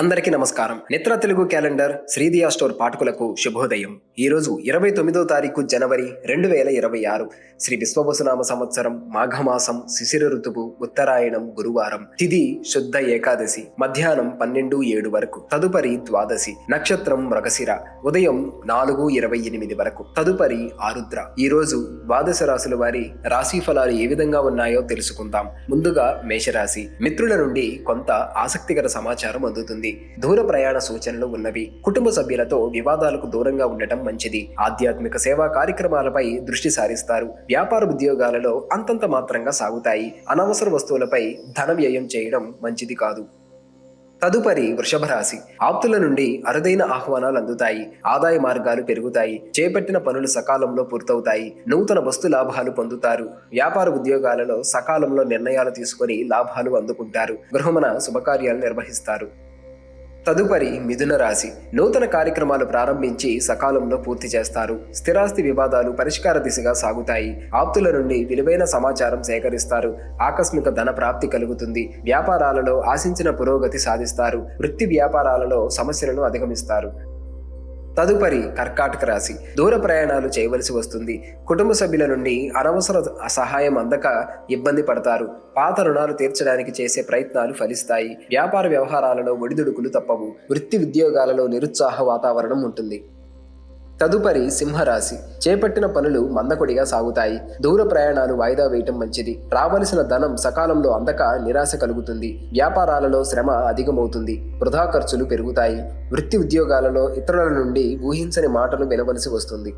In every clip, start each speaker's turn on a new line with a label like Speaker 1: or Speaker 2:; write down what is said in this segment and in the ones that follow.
Speaker 1: అందరికీ నమస్కారం. నేత్ర తెలుగు క్యాలెండర్ శ్రీదియా స్టోర్ పాఠకులకు శుభోదయం. ఈరోజు 29వ తారీఖు జనవరి 2026 శ్రీ విశ్వవసునామ సంవత్సరం మాఘమాసం శిశిర ఋతువు ఉత్తరాయణం గురువారం. తిథి శుద్ధ ఏకాదశి మధ్యాహ్నం 12:07 వరకు. తదుపరి ద్వాదశి. నక్షత్రం మృగశిర. ఉదయం 4:28 వరకు. తదుపరి ఆరుద్ర. ఈరోజు ద్వాదశ రాశుల వారి రాశి ఫలాలు ఏ విధంగా ఉన్నాయో తెలుసుకుందాం. ముందుగా మేషరాశి. మిత్రుల నుండి కొంత ఆసక్తికర సమాచారం అందుతుంది. దూర ప్రయాణ సూచనలు ఉన్నవి. కుటుంబ సభ్యులతో వివాదాలకు దూరంగా ఉండటం మంచిది. ఆధ్యాత్మిక సేవా కార్యక్రమాలపై దృష్టి సారిస్తారు. వ్యాపార ఉద్యోగాలలో అంతంత మాత్రంగా సాగుతాయి. అనవసర వస్తువులపై ధన వ్యయం చేయడం మంచిది కాదు. తదుపరి వృషభ రాశి. ఆప్తుల నుండి అరుదైన ఆహ్వానాలు అందుతాయి. ఆదాయ మార్గాలు పెరుగుతాయి. చేపట్టిన పనులు సకాలంలో పూర్తవుతాయి. నూతన వస్తు లాభాలు పొందుతారు. వ్యాపార ఉద్యోగాలలో సకాలంలో నిర్ణయాలు తీసుకొని లాభాలు అందుకుంటారు. గృహమున శుభకార్యాలు నిర్వహిస్తారు. తదుపరి మిథున రాశి. నూతన కార్యక్రమాలు ప్రారంభించి సకాలంలో పూర్తి చేస్తారు. స్థిరాస్తి వివాదాలు పరిష్కార దిశగా సాగుతాయి. ఆప్తుల నుండి విలువైన సమాచారం సేకరిస్తారు. ఆకస్మిక ధన ప్రాప్తి కలుగుతుంది. వ్యాపారాలలో ఆశించిన పురోగతి సాధిస్తారు. వృత్తి వ్యాపారాలలో సమస్యలను అధిగమిస్తారు. తదుపరి కర్కాటక రాశి. దూర ప్రయాణాలు చేయవలసి వస్తుంది. కుటుంబ సభ్యుల నుండి అనవసర సహాయం అందక ఇబ్బంది పడతారు. పాత రుణాలు తీర్చడానికి చేసే ప్రయత్నాలు ఫలిస్తాయి. వ్యాపార వ్యవహారాలలో ఒడిదుడుకులు తప్పవు. వృత్తి ఉద్యోగాలలో నిరుత్సాహ వాతావరణం ఉంటుంది. తదుపరి సింహరాశి. చేపట్టిన పనులు మందకొడిగా సాగుతాయి. దూర ప్రయాణాలు వాయిదా వేయటం మంచిది. రావలసిన ధనం సకాలంలో అందక నిరాశ కలుగుతుంది. వ్యాపారాలలో శ్రమ అధికమవుతుంది. వృధా ఖర్చులు పెరుగుతాయి. వృత్తి ఉద్యోగాలలో ఇతరుల నుండి ఊహించని మాటలు వినవలసి వస్తుంది.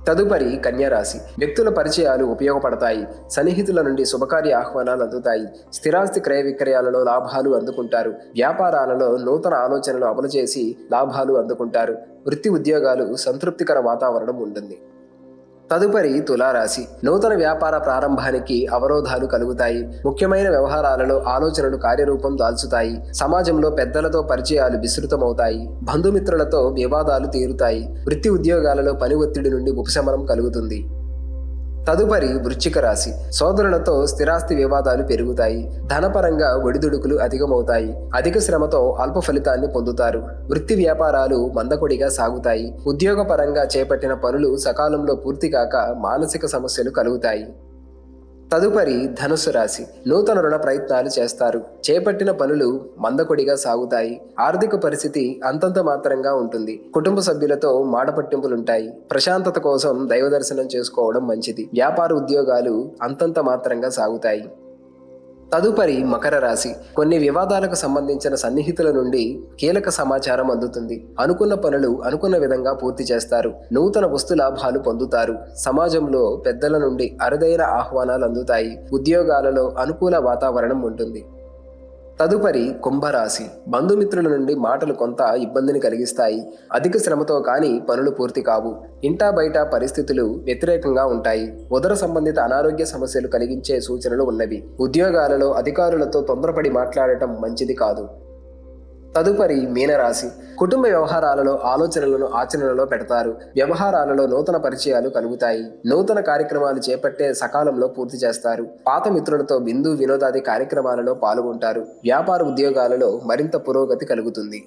Speaker 1: తదుపరి కన్యారాశి. వ్యక్తుల పరిచయాలు ఉపయోగపడతాయి. సన్నిహితుల నుండి శుభకార్య ఆహ్వానాలు అందుతాయి. స్థిరాస్తి క్రయ విక్రయాలలో లాభాలు అందుకుంటారు. వ్యాపారాలలో నూతన ఆలోచనలు అమలు చేసి లాభాలు అందుకుంటారు. వృత్తి ఉద్యోగాలు సంతృప్తికర వాతావరణం ఉంటుంది. తదుపరి తులారాశి. నూతన వ్యాపార ప్రారంభానికి అవరోధాలు కలుగుతాయి. ముఖ్యమైన వ్యవహారాలలో ఆలోచనలు కార్యరూపం దాల్చుతాయి. సమాజంలో పెద్దలతో పరిచయాలు విస్తృతమవుతాయి. బంధుమిత్రులతో వివాదాలు తీరుతాయి. వృత్తి ఉద్యోగాలలో పని ఒత్తిడి నుండి ఉపశమనం కలుగుతుంది. తదుపరి వృశ్చిక రాశి. సోదరులతో స్థిరాస్తి వివాదాలు పెరుగుతాయి. ధనపరంగా ఒడిదుడుకులు అధికమవుతాయి. అధిక శ్రమతో అల్ప ఫలితాన్ని పొందుతారు. వృత్తి వ్యాపారాలు మందకొడిగా సాగుతాయి. ఉద్యోగపరంగా చేపట్టిన పనులు సకాలంలో పూర్తి కాక మానసిక సమస్యలు కలుగుతాయి. తదుపరి ధనుస్సు రాశి. నూతన రుణ ప్రయత్నాలు చేస్తారు. చేపట్టిన పనులు మందకొడిగా సాగుతాయి. ఆర్థిక పరిస్థితి అంతంత మాత్రంగా ఉంటుంది. కుటుంబ సభ్యులతో మాటపట్టింపులుంటాయి. ప్రశాంతత కోసం దైవ దర్శనం చేసుకోవడం మంచిది. వ్యాపార ఉద్యోగాలు అంతంత మాత్రంగా సాగుతాయి. తదుపరి మకర రాశి. కొన్ని వివాదాలకు సంబంధించిన సన్నిహితుల నుండి కీలక సమాచారం అందుతుంది. అనుకున్న పనులు అనుకున్న విధంగా పూర్తి చేస్తారు. నూతన వస్తు లాభాలు పొందుతారు. సమాజంలో పెద్దల నుండి అరుదైన ఆహ్వానాలు అందుతాయి. ఉద్యోగాలలో అనుకూల వాతావరణం ఉంటుంది. తదుపరి కుంభరాశి. బంధుమిత్రుల నుండి మాటలు కొంత ఇబ్బందిని కలిగిస్తాయి. అధిక శ్రమతో కానీ పనులు పూర్తి కావు. ఇంటా బయట పరిస్థితులు వ్యతిరేకంగా ఉంటాయి. ఉదర సంబంధిత అనారోగ్య సమస్యలు కలిగించే సూచనలు ఉన్నవి. ఉద్యోగాలలో అధికారులతో తొందరపడి మాట్లాడటం మంచిది కాదు. తదుపరి మీనరాశి. కుటుంబ వ్యవహారాలలో ఆలోచనలను ఆచరణలో పెడతారు. వ్యవహారాలలో నూతన పరిచయాలు కలుగుతాయి. నూతన కార్యక్రమాలు చేపట్టే సకాలంలో పూర్తి చేస్తారు. పాత మిత్రులతో విందు వినోదాది కార్యక్రమాలలో పాల్గొంటారు. వ్యాపార ఉద్యోగాలలో మరింత పురోగతి కలుగుతుంది.